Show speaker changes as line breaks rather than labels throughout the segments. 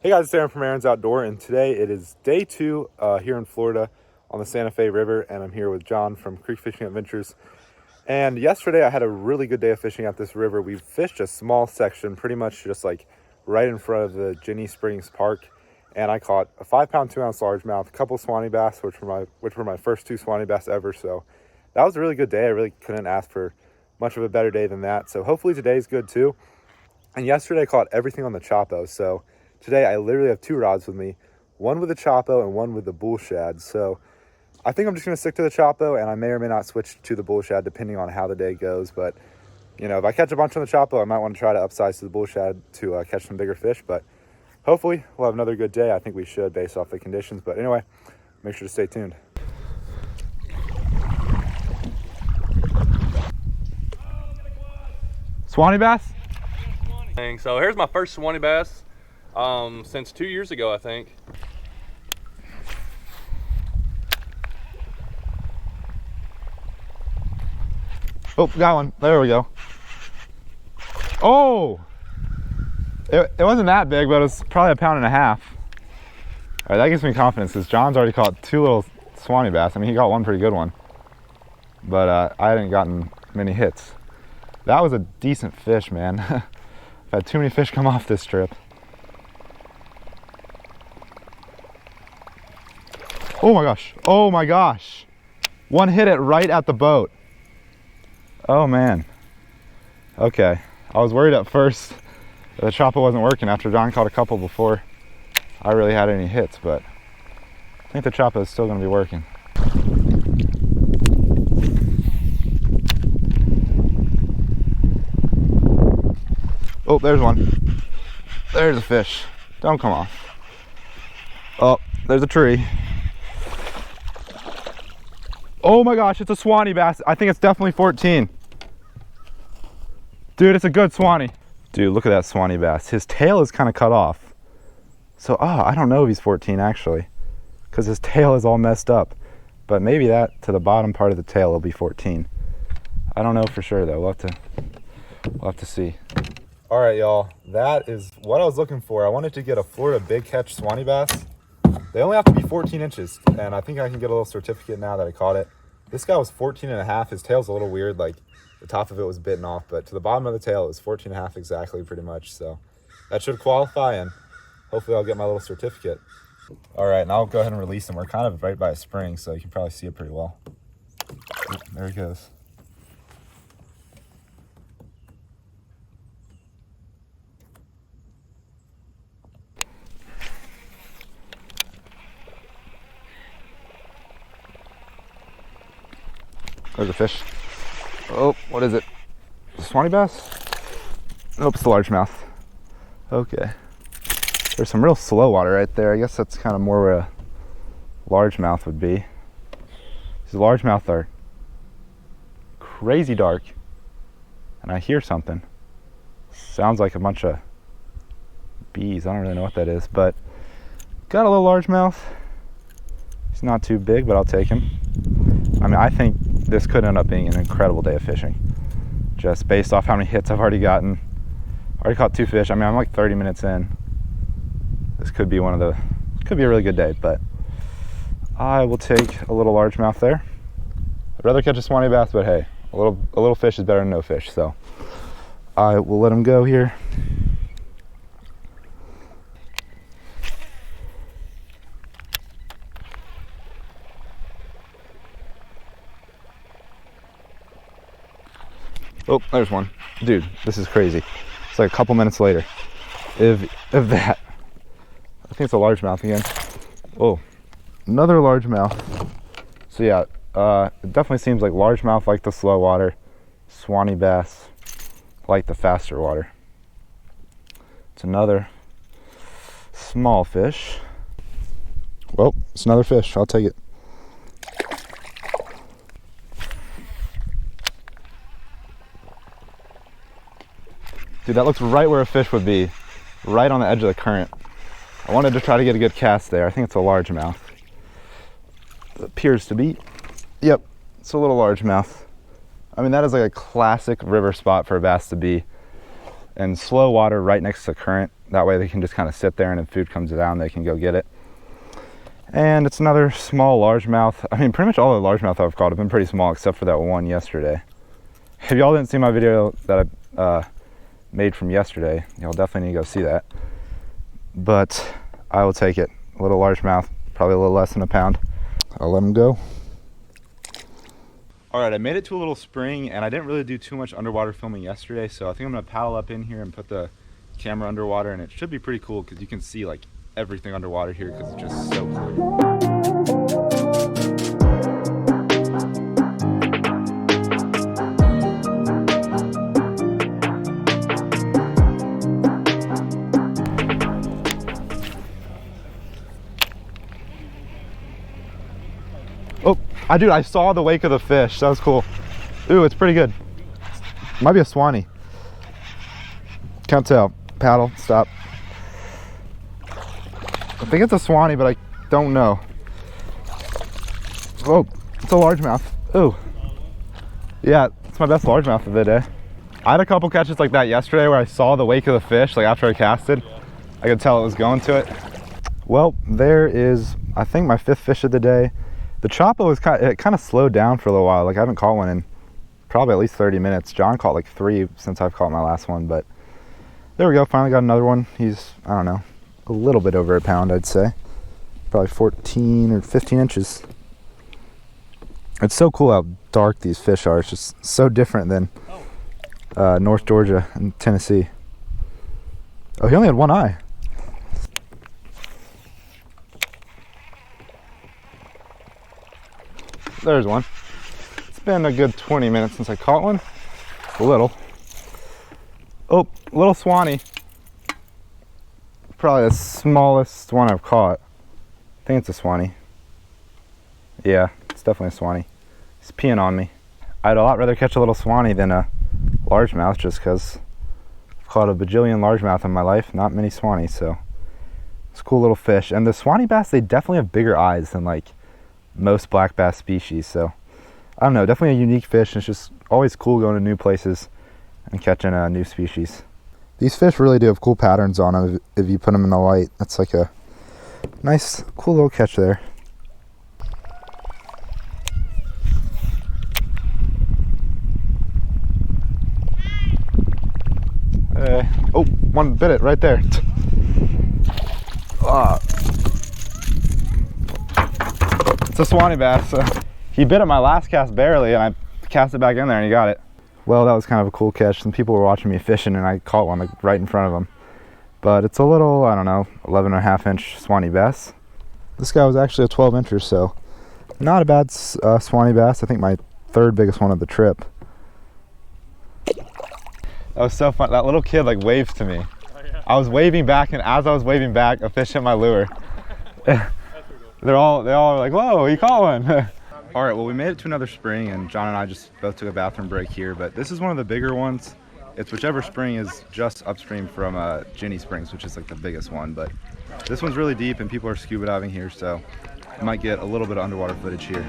Hey guys, it's Aaron from Aaron's Outdoor, and today it is day 2 here in Florida on the Santa Fe River, and I'm here with John from Creek Fishing Adventures. And yesterday I had a really good day of fishing at this river. We fished a small section, pretty much just like right in front of the Ginny Springs Park, and I caught a 5-pound 2-ounce largemouth, a couple suwannee bass, which were my first 2 suwannee bass ever. So that was a really good day. I really couldn't ask for much of a better day than that. So hopefully today's good too. And yesterday I caught everything on the Choppo. So today I literally have 2 rods with me, one with the Choppo and one with the bull shad. So I think I'm just going to stick to the Choppo, and I may or may not switch to the bull shad depending on how the day goes. But, you know, if I catch a bunch on the Choppo, I might want to try to upsize to the bull shad to catch some bigger fish. But hopefully we'll have another good day. I think we should based off the conditions. But anyway, make sure to stay tuned. Suwannee bass?
So here's my first suwannee bass since 2 years ago, I think.
Oh, got one. There we go. Oh! It wasn't that big, but it was probably 1.5 pounds. All right, that gives me confidence because John's already caught 2 little suwannee bass. I mean, he got one pretty good one, but I hadn't gotten many hits. That was a decent fish, man. I've had too many fish come off this trip. Oh my gosh. Oh my gosh. One hit it right at the boat. Oh man. Okay. I was worried at first that the Choppo wasn't working after John caught a couple before I really had any hits, but I think the Choppo is still going to be working. Oh, there's one. There's a fish. Don't come off. Oh, there's a tree. Oh my gosh, it's a suwannee bass. I think it's definitely 14. Dude, it's a good suwannee. Dude, look at that suwannee bass. His tail is kind of cut off. So, I don't know if he's 14 actually, because his tail is all messed up. But maybe that to the bottom part of the tail will be 14. I don't know for sure though. We'll have to see. All right, y'all, that is what I was looking for. I wanted to get a Florida big catch suwannee bass. They only have to be 14 inches, and I think I can get a little certificate now that I caught it. This guy was 14.5. His tail's a little weird, like the top of it was bitten off, but to the bottom of the tail it was 14.5 exactly, pretty much. So that should qualify, and hopefully I'll get my little certificate. All right, now I'll go ahead and release him. We're kind of right by a spring, so you can probably see it pretty well. Oop, there he goes. There's a fish. Oh, what is it? Suwannee bass? Nope, it's the largemouth. Okay. There's some real slow water right there. I guess that's kind of more where a largemouth would be. These largemouth are crazy dark. And I hear something. Sounds like a bunch of bees. I don't really know what that is, but got a little largemouth. He's not too big, but I'll take him. I mean, I think this could end up being an incredible day of fishing, just based off how many hits I've already gotten. Already caught 2 fish. I mean, I'm like 30 minutes in. This could be could be a really good day, but I will take a little largemouth there. I'd rather catch a suwannee bass, but hey, a little fish is better than no fish, so I will let him go here. Oh, there's one. Dude, this is crazy. It's like a couple minutes later. If that. I think it's a largemouth again. Oh, another largemouth. So yeah, it definitely seems like largemouth like the slow water, suwannee bass like the faster water. It's another small fish. Well, it's another fish. I'll take it. Dude, that looks right where a fish would be, right on the edge of the current. I wanted to try to get a good cast there. I think it's a largemouth. It appears to be. Yep, it's a little largemouth. I mean, that is like a classic river spot for a bass to be. And slow water right next to the current That way they can just kind of sit there, and if food comes down, they can go get it. And it's another small largemouth. I mean, pretty much all the largemouth I've caught have been pretty small, except for that one yesterday. If y'all didn't see my video that I made from yesterday, y'all definitely need to go see that. But I will take it. A little largemouth, probably a little less than a pound. I'll let them go. All right, I made it to a little spring, and I didn't really do too much underwater filming yesterday, so I think I'm gonna paddle up in here and put the camera underwater, and it should be pretty cool because you can see like everything underwater here because it's just so clear. Oh, I saw the wake of the fish. That was cool. Ooh, it's pretty good. Might be a suwannee. Can't tell. Paddle, stop. I think it's a suwannee, but I don't know. Oh, it's a largemouth. Ooh. Yeah, it's my best largemouth of the day. I had a couple catches like that yesterday where I saw the wake of the fish, like after I casted. I could tell it was going to it. Well, there is, I think, my 5th fish of the day. The Choppo is kind of slowed down for a little while. Like I haven't caught one in probably at least 30 minutes. John caught like 3 since I've caught my last one, but there we go. Finally got another one. He's, I don't know, a little bit over a pound, I'd say. Probably 14 or 15 inches. It's so cool how dark these fish are. It's just so different than North Georgia and Tennessee. Oh, he only had one eye. There's one. It's been a good 20 minutes since I caught one. A little. Oh, little suwannee. Probably the smallest one I've caught. I think it's a suwannee. Yeah, it's definitely a suwannee. He's peeing on me. I'd a lot rather catch a little suwannee than a largemouth, just because I've caught a bajillion largemouth in my life, not many suwannees, so it's a cool little fish. And the suwannee bass, they definitely have bigger eyes than like most black bass species, so I don't know, definitely a unique fish, and it's just always cool going to new places and catching a new species. These fish really do have cool patterns on them if you put them in the light. That's like a nice, cool little catch there. Oh, one bit it right there. It's a suwannee bass. He bit at my last cast barely, and I cast it back in there and he got it. Well, that was kind of a cool catch. Some people were watching me fishing and I caught one like right in front of them. But it's a little, I don't know, 11.5 inch suwannee bass. This guy was actually a 12 incher, so not a bad suwannee bass. I think my 3rd biggest one of the trip. That was so fun. That little kid like waved to me. Oh, yeah. I was waving back, and as I was waving back, a fish hit my lure. They all are like, whoa, you caught one. All right, well, we made it to another spring, and John and I just both took a bathroom break here, but this is one of the bigger ones. It's whichever spring is just upstream from Ginny Springs, which is like the biggest one, but this one's really deep and people are scuba diving here, so you might get a little bit of underwater footage here.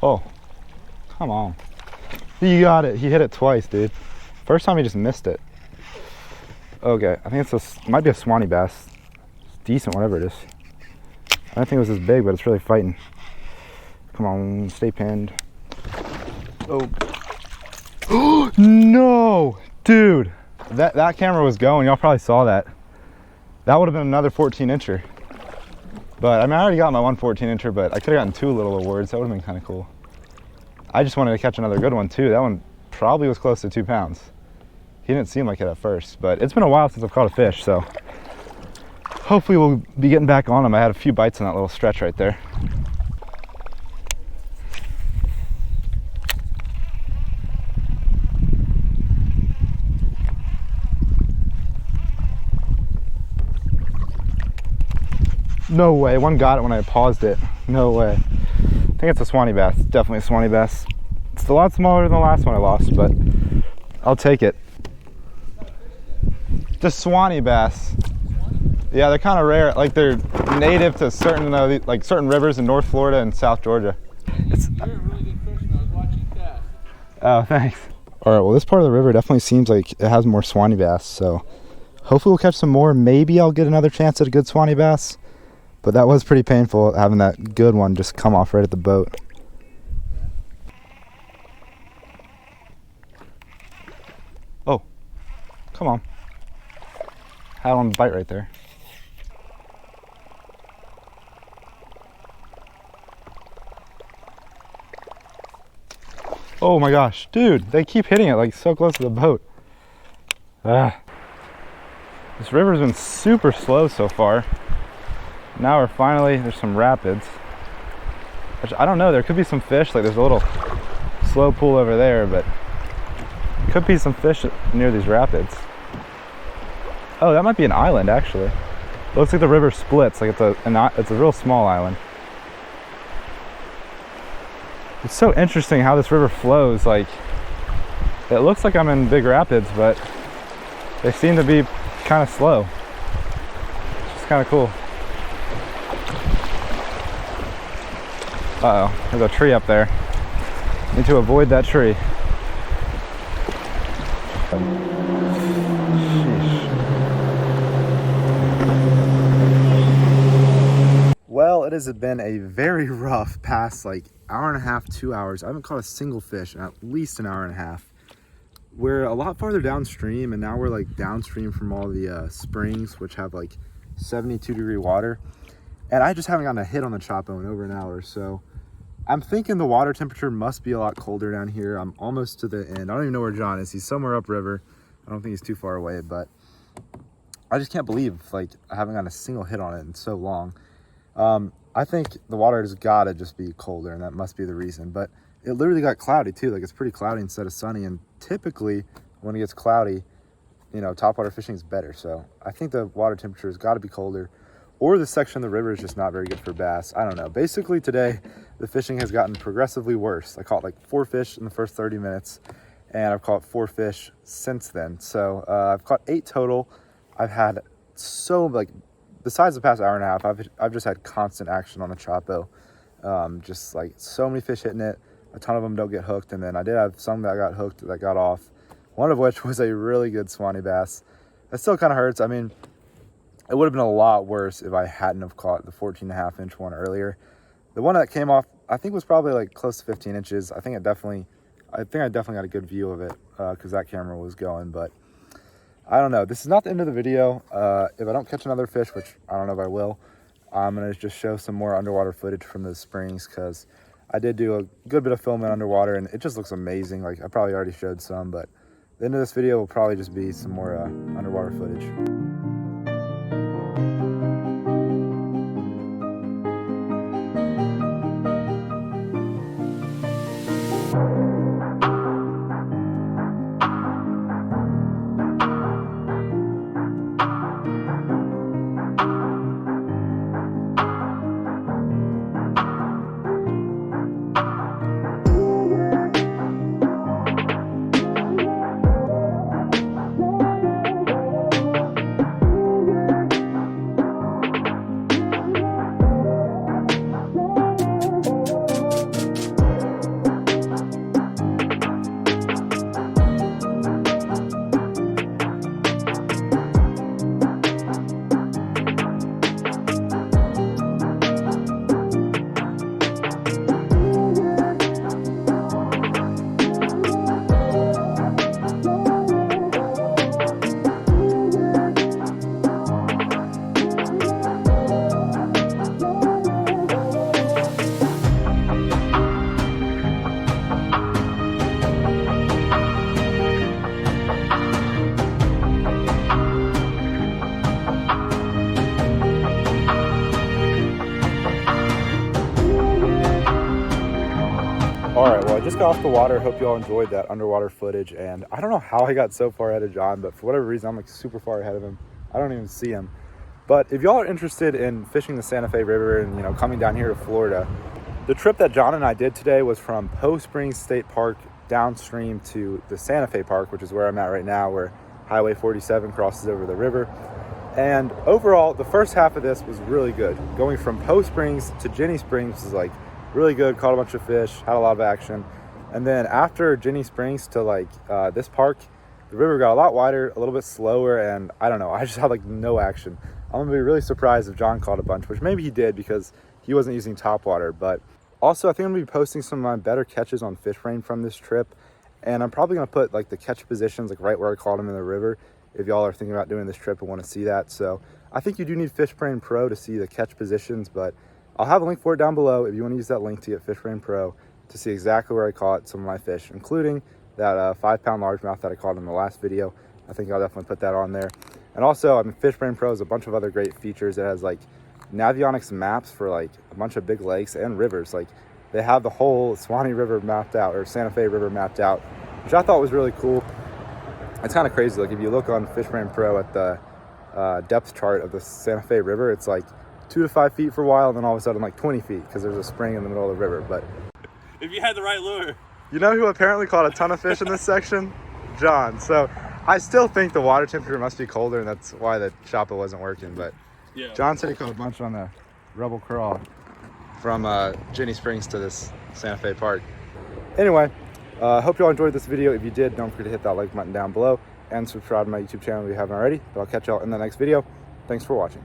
Oh, come on. You got it. He hit it twice, dude. First time he just missed it. Okay, I think might be a suwannee bass. It's decent, whatever it is. I don't think it was this big, but it's really fighting. Come on, stay pinned. Oh. No, dude. That camera was going. Y'all probably saw that. That would have been another 14 incher. But I mean, I already got my one 14 incher, but I could have gotten 2 little awards. That would have been kind of cool. I just wanted to catch another good one too. That one probably was close to 2 pounds. He didn't seem like it at first, but it's been a while since I've caught a fish, so hopefully we'll be getting back on him. I had a few bites on that little stretch right there. No way, one got it when I paused it. No way. I think it's a suwannee bass, definitely a suwannee bass. It's a lot smaller than the last one I lost, but I'll take it. Just suwannee bass. Yeah, they're kind of rare. Like they're native to certain like certain rivers in North Florida and South Georgia. It's
You're a really good fisherman. I was watching you cast.
Oh, thanks. All right, well this part of the river definitely seems like it has more suwannee bass, so hopefully we'll catch some more. Maybe I'll get another chance at a good suwannee bass, but that was pretty painful having that good one just come off right at the boat. Oh, come on. Had one bite right there. Oh my gosh, dude, they keep hitting it like so close to the boat. This river's been super slow so far. Now we're finally, there's some rapids. Which I don't know, there could be some fish, like there's a little slow pool over there, but could be some fish near these rapids. Oh, that might be an island actually. It looks like the river splits, like it's a real small island. It's so interesting how this river flows. Like, it looks like I'm in big rapids, but they seem to be kind of slow. It's just kind of cool. Uh-oh, there's a tree up there. Need to avoid that tree. Well, it has been a very rough past like hour and a half, 2 hours. I haven't caught a single fish in at least an hour and a half. We're a lot farther downstream, and now we're like downstream from all the springs, which have like 72-degree water. And I just haven't gotten a hit on the Choppo in over an hour. So I'm thinking the water temperature must be a lot colder down here. I'm almost to the end. I don't even know where John is. He's somewhere upriver. I don't think he's too far away, but I just can't believe like I haven't gotten a single hit on it in so long. I think the water has got to just be colder, and that must be the reason. But it literally got cloudy too. Like, it's pretty cloudy instead of sunny. And typically when it gets cloudy, you know, topwater fishing is better. So I think the water temperature has got to be colder, or the section of the river is just not very good for bass. I don't know. Basically today, the fishing has gotten progressively worse. I caught like 4 fish in the first 30 minutes, and I've caught 4 fish since then. So I've caught 8 total. I've had besides the past hour and a half, I've just had constant action on the Choppo. Just like so many fish hitting it. A ton of them don't get hooked, and then I did have some that got hooked that got off. One of which was a really good suwannee bass. That still kind of hurts. I mean, it would have been a lot worse if I hadn't have caught the 14.5-inch one earlier. The one that came off, I think, was probably like close to 15 inches. I think I definitely got a good view of it because that camera was going, but I don't know. This is not the end of the video. If I don't catch another fish, which I don't know if I will, I'm going to just show some more underwater footage from the springs, because I did do a good bit of filming underwater, and it just looks amazing. Like, I probably already showed some, but the end of this video will probably just be some more underwater footage. just got off the water. Hope you all enjoyed that underwater footage. And I don't know how I got so far ahead of John, but for whatever reason, I'm like super far ahead of him. I don't even see him. But if y'all are interested in fishing the Santa Fe River and, you know, coming down here to Florida, the trip that John and I did today was from Poe Springs State Park downstream to the Santa Fe Park, which is where I'm at right now, where Highway 47 crosses over the river. And overall, the first half of this was really good. Going from Poe Springs to Jenny Springs was like really good, caught a bunch of fish, had a lot of action. And then after Jenny Springs to like this park, the river got a lot wider, a little bit slower, and I don't know, I just had like no action. I'm gonna be really surprised if John caught a bunch, which maybe he did because he wasn't using topwater. But also I think I'm gonna be posting some of my better catches on Fish Brain from this trip. And I'm probably gonna put like the catch positions like right where I caught them in the river if y'all are thinking about doing this trip and want to see that. So I think you do need Fish Brain Pro to see the catch positions, but I'll have a link for it down below if you want to use that link to get Fish Brain Pro to see exactly where I caught some of my fish, including that 5-pound largemouth that I caught in the last video. I think I'll definitely put that on there. And also, I mean, Fish Brain Pro has a bunch of other great features. It has like Navionics maps for like a bunch of big lakes and rivers. Like they have the whole Suwannee River mapped out, or Santa Fe River mapped out, which I thought was really cool. It's kind of crazy. Like if you look on Fish Brain Pro at the depth chart of the Santa Fe River, it's like 2 to 5 feet for a while, and then all of a sudden like 20 feet because there's a spring in the middle of the river. But
If you had the right lure.
you know who apparently caught a ton of fish in this section? John. So I still think the water temperature must be colder, and that's why the Choppo wasn't working. But
Yeah.
John said he caught a bunch on the Rebel Crawl from Jenny Springs to this Santa Fe Park. Anyway, hope you all enjoyed this video. If you did, don't forget to hit that like button down below and subscribe to my YouTube channel if you haven't already. But I'll catch y'all in the next video. Thanks for watching.